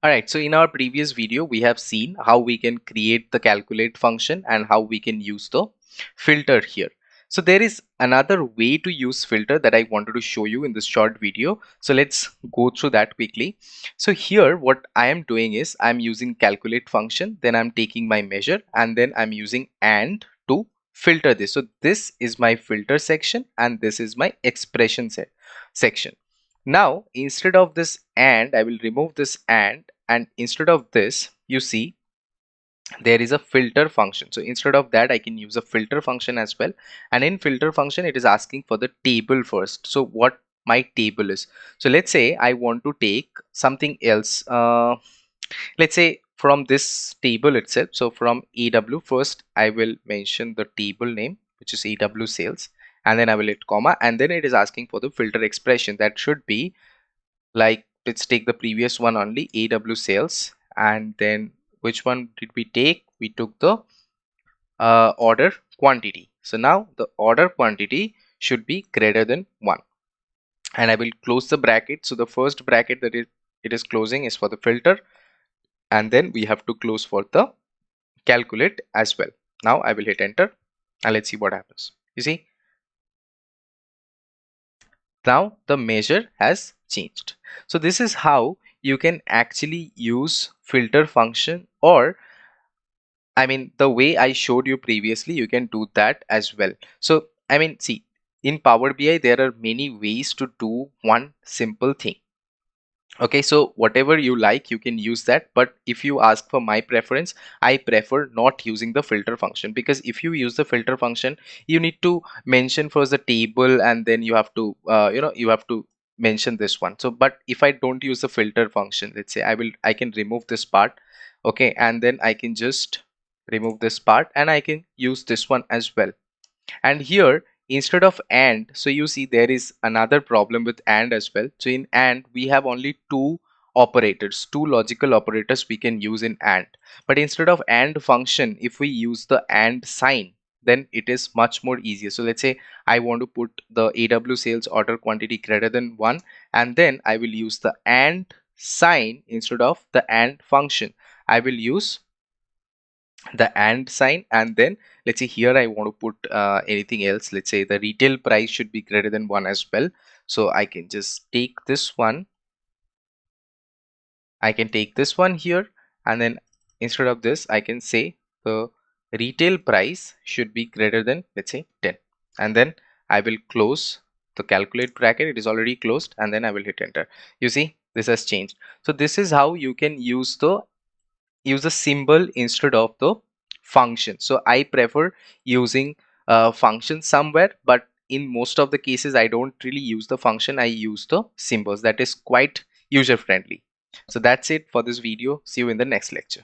Alright, so in our previous video, we have seen how we can create the calculate function and how we can use the filter here. So there is another way to use filter that I wanted to show you in this short video. So let's go through that quickly. So here what I am doing is I'm using calculate function, then I'm taking my measure and then I'm using and to filter this. So this is my filter section and this is my expression section. Now, instead of this and, I will remove this and instead of this, you see, there is a filter function. So instead of that, I can use a filter function as well. And in filter function, it is asking for the table first. So what my table is. So let's say I want to take something else. Let's say from this table itself. So from EW first, I will mention the table name, which is EW sales. And then I will hit comma, and then it is asking for the filter expression that should be like, let's take the previous one only, AW sales, and then which one did we take? We took the order quantity. So now the order quantity should be greater than 1, and I will close the bracket. So the first bracket that it is closing is for the filter, and then we have to close for the calculate as well. Now I will hit enter and let's see what happens. You see, now the measure has changed. So this is how you can actually use filter function, or I mean the way I showed you previously, you can do that as well. So I mean, see, in Power BI there are many ways to do one simple thing. Okay, so whatever you like, you can use that, but if you ask for my preference, I prefer not using the filter function, because if you use the filter function, you need to mention first the table and then you have to you have to mention this one. So but if I don't use the filter function, let's say I can remove this part, okay, and then I can just remove this part and I can use this one as well. And here instead of and, so you see there is another problem with and as well. So in and we have only two operators, two logical operators we can use in and, but instead of and function, if we use the and sign, then it is much more easier. So let's say I want to put the AW sales order quantity greater than 1, and then I will use the and sign instead of the and function. I will use the and sign, and then let's say here I want to put anything else. Let's say the retail price should be greater than 1 as well. So I can just take this one, I can take this one here, and then instead of this I can say the retail price should be greater than, let's say, 10, and then I will close the calculate bracket. It is already closed, and then I will hit enter. You see, this has changed. So this is how you can use a symbol instead of the function. So I prefer using function somewhere, but in most of the cases I don't really use the function, I use the symbols. That is quite user friendly. So that's it for this video. See you in the next lecture.